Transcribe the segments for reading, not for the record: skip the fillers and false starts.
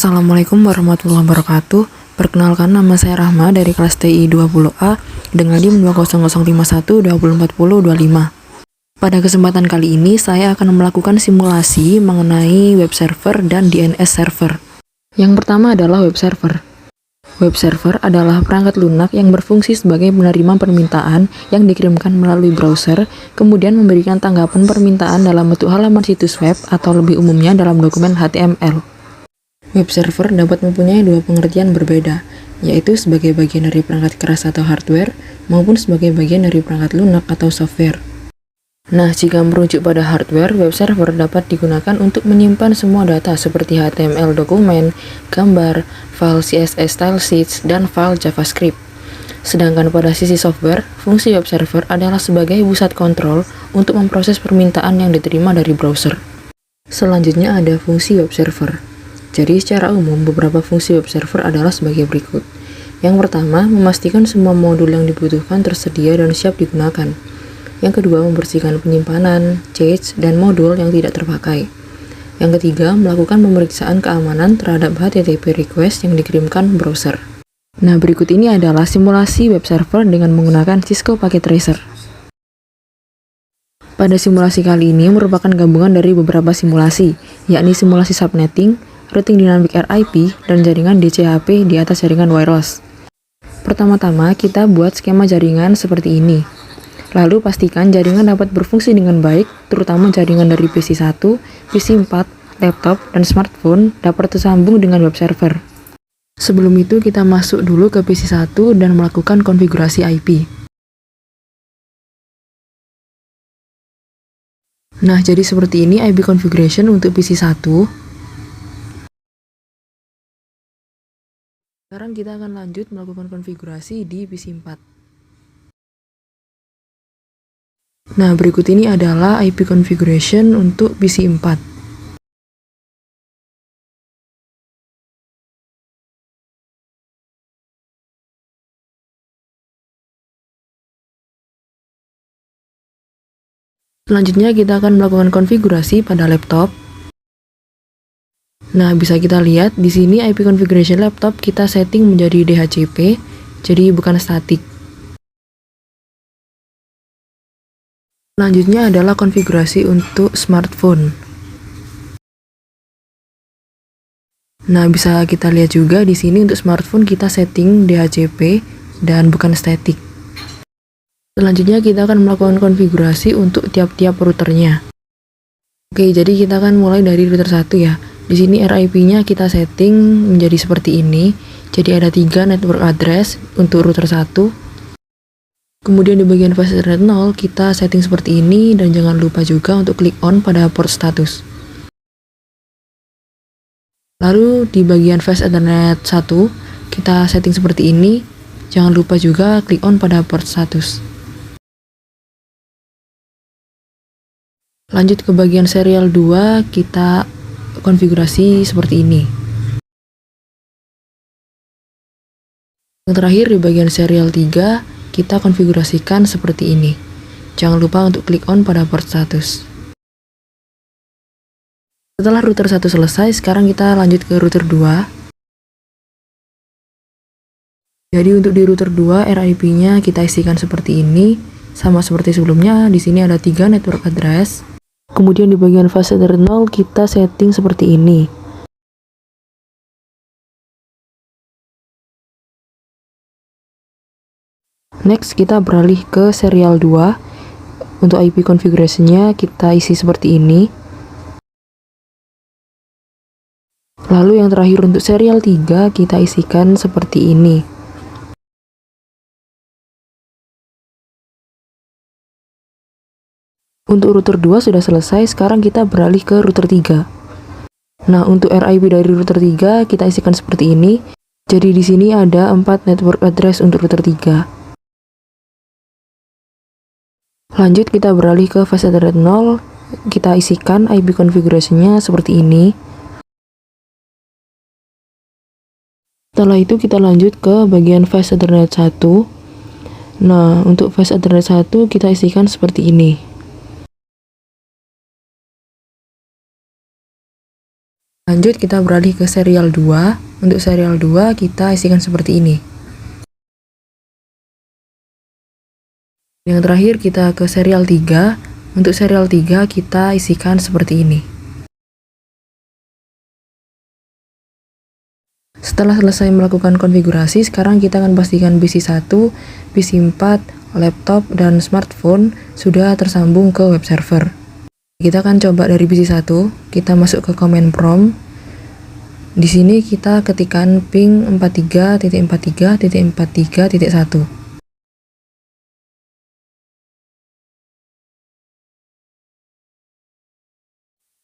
Assalamualaikum warahmatullahi wabarakatuh. Perkenalkan, nama saya Rahma dari kelas TI 20A dengan NIM 20051204025. Pada kesempatan kali ini, saya akan melakukan simulasi mengenai web server dan DNS server. Yang pertama adalah web server. Web server adalah perangkat lunak yang berfungsi sebagai penerima permintaan yang dikirimkan melalui browser, kemudian memberikan tanggapan permintaan dalam bentuk halaman situs web atau lebih umumnya dalam dokumen HTML. Web server dapat mempunyai dua pengertian berbeda, yaitu sebagai bagian dari perangkat keras atau hardware, maupun sebagai bagian dari perangkat lunak atau software. Nah, jika merujuk pada hardware, web server dapat digunakan untuk menyimpan semua data seperti HTML dokumen, gambar, file CSS style sheets, dan file JavaScript. Sedangkan pada sisi software, fungsi web server adalah sebagai pusat kontrol untuk memproses permintaan yang diterima dari browser. Selanjutnya ada fungsi web server. Jadi secara umum, beberapa fungsi web server adalah sebagai berikut. Yang pertama, memastikan semua modul yang dibutuhkan tersedia dan siap digunakan. Yang kedua, membersihkan penyimpanan, cache, dan modul yang tidak terpakai. Yang ketiga, melakukan pemeriksaan keamanan terhadap HTTP request yang dikirimkan browser. Nah, berikut ini adalah simulasi web server dengan menggunakan Cisco Packet Tracer. Pada simulasi kali ini merupakan gabungan dari beberapa simulasi, yakni simulasi subnetting, routing dynamic RIP, dan jaringan DCHP di atas jaringan wireless. Pertama-tama, kita buat skema jaringan seperti ini. Lalu pastikan jaringan dapat berfungsi dengan baik, terutama jaringan dari PC1, PC4, laptop, dan smartphone dapat tersambung dengan web server. Sebelum itu, kita masuk dulu ke PC1 dan melakukan konfigurasi IP. Nah, jadi seperti ini IP configuration untuk PC1. Sekarang kita akan lanjut melakukan konfigurasi di PC4. Nah, berikut ini adalah IP configuration untuk PC4. Selanjutnya kita akan melakukan konfigurasi pada laptop. Nah, bisa kita lihat di sini IP configuration laptop kita setting menjadi DHCP, jadi bukan statik. Selanjutnya adalah konfigurasi untuk smartphone. Nah, bisa kita lihat juga di sini untuk smartphone kita setting DHCP dan bukan statik. Selanjutnya kita akan melakukan konfigurasi untuk tiap-tiap routernya. Oke, jadi kita akan mulai dari router 1 ya. Di sini RIP-nya kita setting menjadi seperti ini. Jadi ada 3 network address untuk router 1. Kemudian di bagian flash Ethernet 0 kita setting seperti ini, dan jangan lupa juga untuk klik on pada port status. Lalu di bagian flash Ethernet 1 kita setting seperti ini. Jangan lupa juga klik on pada port status. Lanjut ke bagian serial 2, kita konfigurasi seperti ini. Yang terakhir di bagian serial 3, kita konfigurasikan seperti ini. Jangan lupa untuk klik on pada port status. Setelah router 1 selesai, sekarang kita lanjut ke router 2. Jadi untuk di router 2, RIP-nya kita isikan seperti ini. Sama seperti sebelumnya, di sini ada 3 network address. Kemudian di bagian flash Ethernet 0 kita setting seperti ini. Next kita beralih ke serial 2. Untuk IP configuration-nya kita isi seperti ini. Lalu yang terakhir untuk serial 3 kita isikan seperti ini. Untuk router 2 sudah selesai, sekarang kita beralih ke router 3. Nah, untuk RIP dari router 3 kita isikan seperti ini. Jadi di sini ada 4 network address untuk router 3. Lanjut kita beralih ke flash Ethernet 0. Kita isikan IP configuration-nya seperti ini. Setelah itu kita lanjut ke bagian flash Ethernet 1. Nah, untuk flash Ethernet 1 kita isikan seperti ini. Lanjut kita beralih ke serial 2. Untuk serial 2 kita isikan seperti ini. Yang terakhir kita ke serial 3. Untuk serial 3 kita isikan seperti ini. Setelah selesai melakukan konfigurasi, sekarang kita akan pastikan PC1, PC4, laptop, dan smartphone sudah tersambung ke web server. Kita akan coba dari PC1, kita masuk ke command prompt. Di sini kita ketikkan ping 43.43.43.1.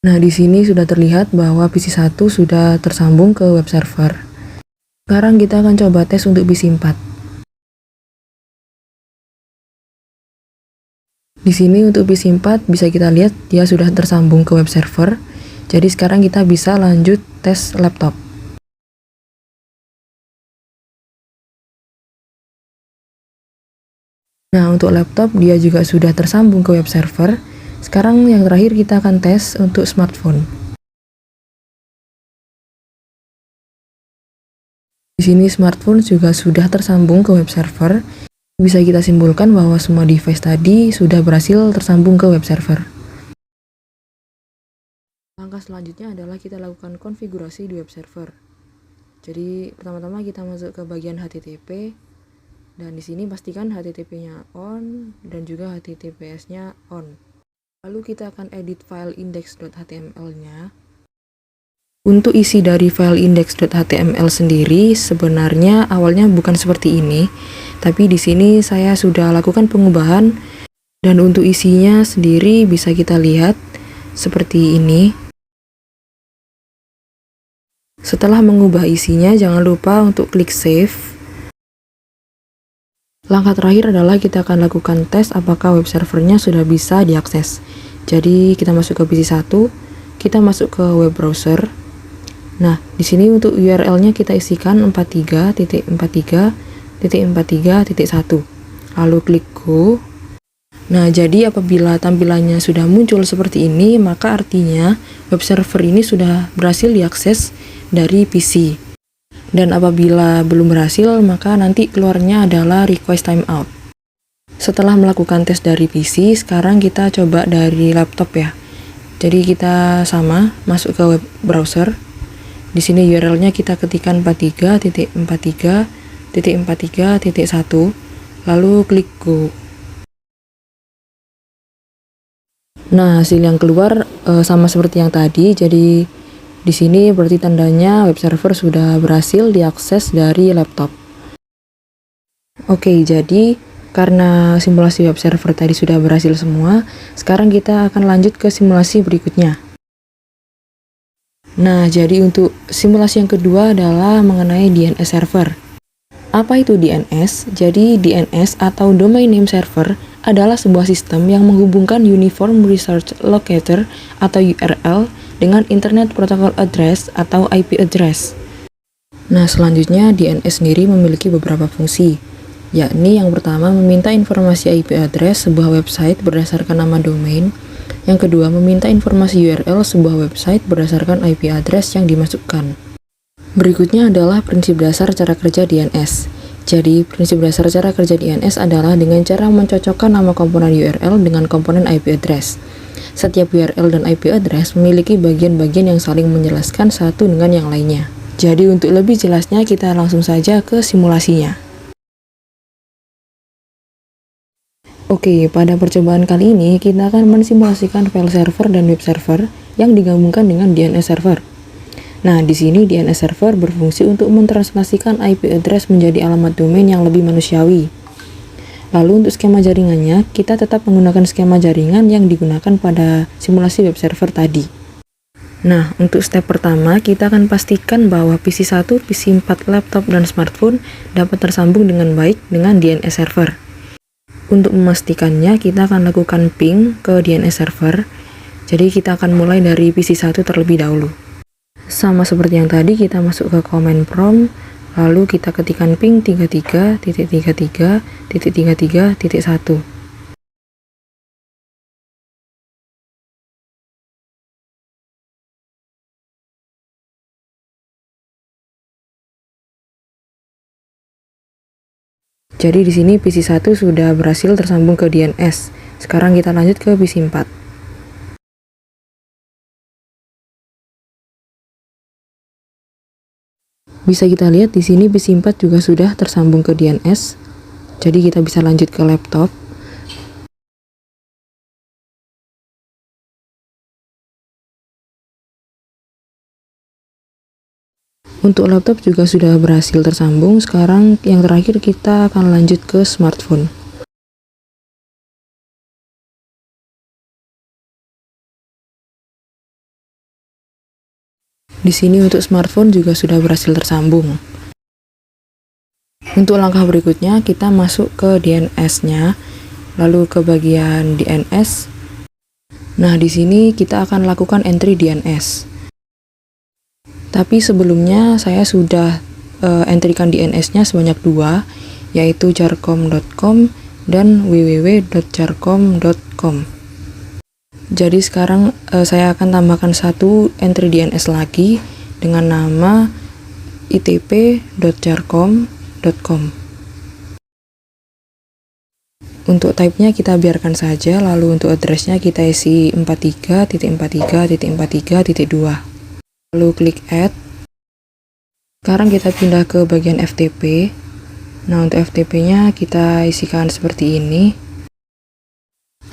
Nah, di sini sudah terlihat bahwa PC1 sudah tersambung ke web server. Sekarang kita akan coba tes untuk PC4. Di sini untuk PC4 bisa kita lihat dia sudah tersambung ke web server. Jadi sekarang kita bisa lanjut tes laptop. Nah, untuk laptop dia juga sudah tersambung ke web server. Sekarang yang terakhir kita akan tes untuk smartphone. Di sini smartphone juga sudah tersambung ke web server. Bisa kita simpulkan bahwa semua device tadi sudah berhasil tersambung ke web server. Langkah selanjutnya adalah kita lakukan konfigurasi di web server. Jadi pertama-tama kita masuk ke bagian HTTP dan di sini pastikan HTTP-nya on dan juga HTTPS-nya on. Lalu kita akan edit file index.html-nya. Untuk isi dari file index.html sendiri sebenarnya awalnya bukan seperti ini, tapi di sini saya sudah lakukan pengubahan dan untuk isinya sendiri bisa kita lihat seperti ini. Setelah mengubah isinya, jangan lupa untuk klik save. Langkah terakhir adalah kita akan lakukan tes apakah web servernya sudah bisa diakses. Jadi kita masuk ke PC1, kita masuk ke web browser. Nah, di sini untuk URL-nya kita isikan 43.43.43.1. Lalu klik go. Nah, jadi apabila tampilannya sudah muncul seperti ini, maka artinya web server ini sudah berhasil diakses dari PC. Dan apabila belum berhasil, maka nanti keluarnya adalah request timeout. Setelah melakukan tes dari PC, sekarang kita coba dari laptop ya. Jadi kita sama, masuk ke web browser. Di sini URL-nya kita ketikkan 43.43.43.1, lalu klik go. Nah, hasil yang keluar sama seperti yang tadi. Jadi di sini berarti tandanya web server sudah berhasil diakses dari laptop. Oke, jadi karena simulasi web server tadi sudah berhasil semua, sekarang kita akan lanjut ke simulasi berikutnya. Nah, jadi untuk simulasi yang kedua adalah mengenai DNS server. Apa itu DNS? Jadi DNS atau Domain Name Server adalah sebuah sistem yang menghubungkan Uniform Resource Locator atau URL dengan Internet Protocol Address atau IP address. Nah, selanjutnya DNS sendiri memiliki beberapa fungsi, yakni yang pertama meminta informasi IP address sebuah website berdasarkan nama domain. Yang kedua, meminta informasi URL sebuah website berdasarkan IP address yang dimasukkan. Berikutnya adalah prinsip dasar cara kerja DNS. Jadi, prinsip dasar cara kerja DNS adalah dengan cara mencocokkan nama komponen URL dengan komponen IP address. Setiap URL dan IP address memiliki bagian-bagian yang saling menjelaskan satu dengan yang lainnya. Jadi, untuk lebih jelasnya kita langsung saja ke simulasinya. Oke, pada percobaan kali ini kita akan mensimulasikan file server dan web server yang digabungkan dengan DNS server. Nah, di sini DNS server berfungsi untuk mentranslasikan IP address menjadi alamat domain yang lebih manusiawi. Lalu untuk skema jaringannya, kita tetap menggunakan skema jaringan yang digunakan pada simulasi web server tadi. Nah, untuk step pertama, kita akan pastikan bahwa PC1, PC4, laptop, dan smartphone dapat tersambung dengan baik dengan DNS server. Untuk memastikannya, kita akan lakukan ping ke DNS server. Jadi kita akan mulai dari PC1 terlebih dahulu. Sama seperti yang tadi, kita masuk ke command prompt, lalu kita ketikkan ping 33.33.33.1. Jadi di sini PC1 sudah berhasil tersambung ke DNS. Sekarang kita lanjut ke PC4. Bisa kita lihat di sini PC4 juga sudah tersambung ke DNS. Jadi kita bisa lanjut ke laptop. Untuk laptop juga sudah berhasil tersambung. Sekarang yang terakhir kita akan lanjut ke smartphone. Di sini untuk smartphone juga sudah berhasil tersambung. Untuk langkah berikutnya kita masuk ke DNS-nya, lalu ke bagian DNS. Nah, di sini kita akan lakukan entry DNS. Tapi sebelumnya saya sudah entrykan DNS-nya sebanyak 2, yaitu jarcom.com dan www.jarcom.com. Jadi sekarang saya akan tambahkan satu entry DNS lagi dengan nama itp.jarcom.com. Untuk type-nya kita biarkan saja, lalu untuk address-nya kita isi 43.43.43.2. Lalu klik add. Sekarang kita pindah ke bagian FTP. Nah, untuk FTP-nya kita isikan seperti ini.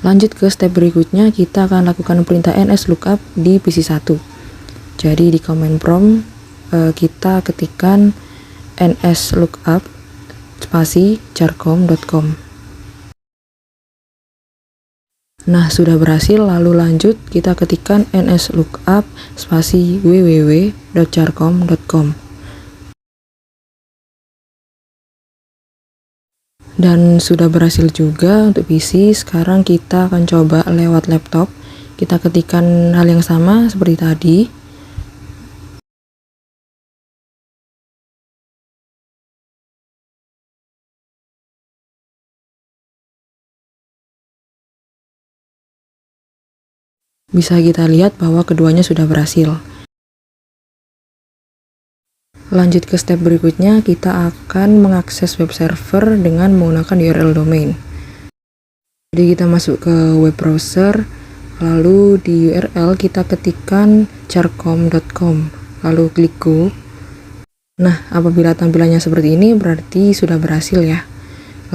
Lanjut ke step berikutnya, kita akan lakukan perintah nslookup di PC1. Jadi di command prompt kita ketikkan nslookup spasi jarcom.com. Nah, sudah berhasil. Lalu lanjut kita ketikkan nslookup spasi www.jarcom.com. Dan sudah berhasil juga untuk PC. Sekarang kita akan coba lewat laptop. Kita ketikkan hal yang sama seperti tadi. Bisa kita lihat bahwa keduanya sudah berhasil. Lanjut ke step berikutnya, kita akan mengakses web server dengan menggunakan URL domain. Jadi kita masuk ke web browser, lalu di URL kita ketikkan jarcom.com, lalu klik go. Nah, apabila tampilannya seperti ini berarti sudah berhasil ya.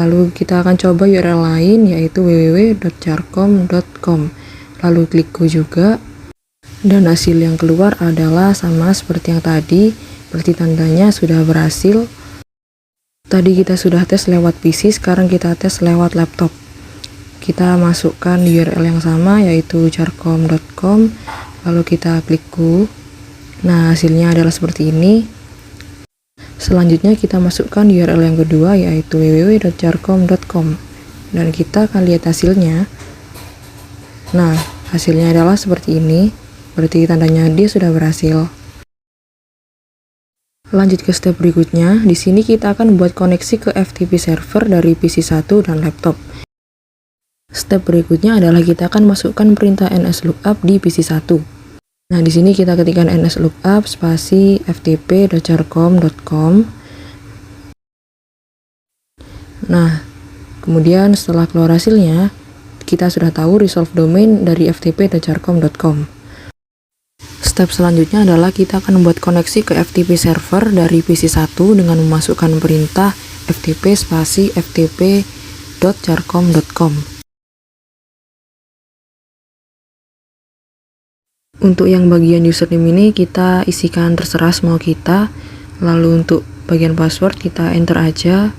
Lalu kita akan coba URL lain, yaitu www.jarcom.com, lalu klik go juga. Dan hasil yang keluar adalah sama seperti yang tadi, berarti tandanya sudah berhasil. Tadi kita sudah tes lewat PC, sekarang kita tes lewat laptop. Kita masukkan URL yang sama, yaitu jarcom.com, lalu kita klik go. Nah, hasilnya adalah seperti ini. Selanjutnya kita masukkan URL yang kedua, yaitu www.jarcom.com, dan kita akan lihat hasilnya. Nah, hasilnya adalah seperti ini, berarti tandanya dia sudah berhasil. Lanjut ke step berikutnya. Di sini kita akan buat koneksi ke FTP server dari PC1 dan laptop. Step berikutnya adalah kita akan masukkan perintah nslookup di PC1. Nah, di sini kita ketikkan nslookup spasi ftp.jarcom.com. Nah, kemudian setelah keluar hasilnya, kita sudah tahu resolve domain dari ftp.jarcom.com. Step selanjutnya adalah kita akan membuat koneksi ke FTP server dari PC1 dengan memasukkan perintah ftp spasi ftp.jarcom.com. Untuk yang bagian username ini kita isikan terserah semau kita. Lalu untuk bagian password kita enter aja.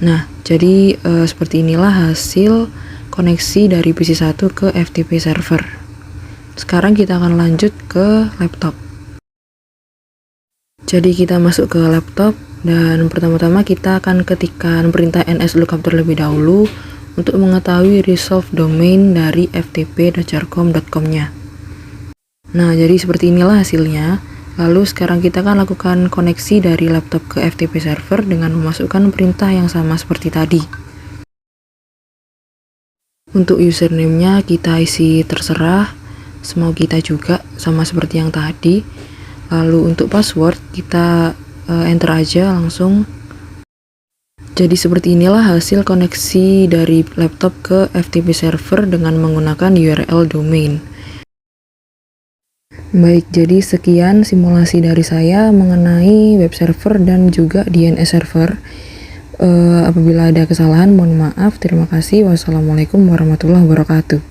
Nah, jadi seperti inilah hasil koneksi dari PC1 ke FTP server. Sekarang kita akan lanjut ke laptop. Jadi kita masuk ke laptop dan pertama-tama kita akan ketikkan perintah nslookup terlebih dahulu untuk mengetahui resolve domain dari ftp.jarcom.com-nya. Nah, jadi seperti inilah hasilnya. Lalu sekarang kita akan lakukan koneksi dari laptop ke FTP server dengan memasukkan perintah yang sama seperti tadi. Untuk username-nya kita isi terserah semau kita juga, sama seperti yang tadi. Lalu untuk password kita enter aja langsung. Jadi seperti inilah hasil koneksi dari laptop ke FTP server dengan menggunakan URL domain. Baik, jadi sekian simulasi dari saya mengenai web server dan juga DNS server. Apabila ada kesalahan, mohon maaf. Terima kasih. Wassalamualaikum warahmatullahi wabarakatuh.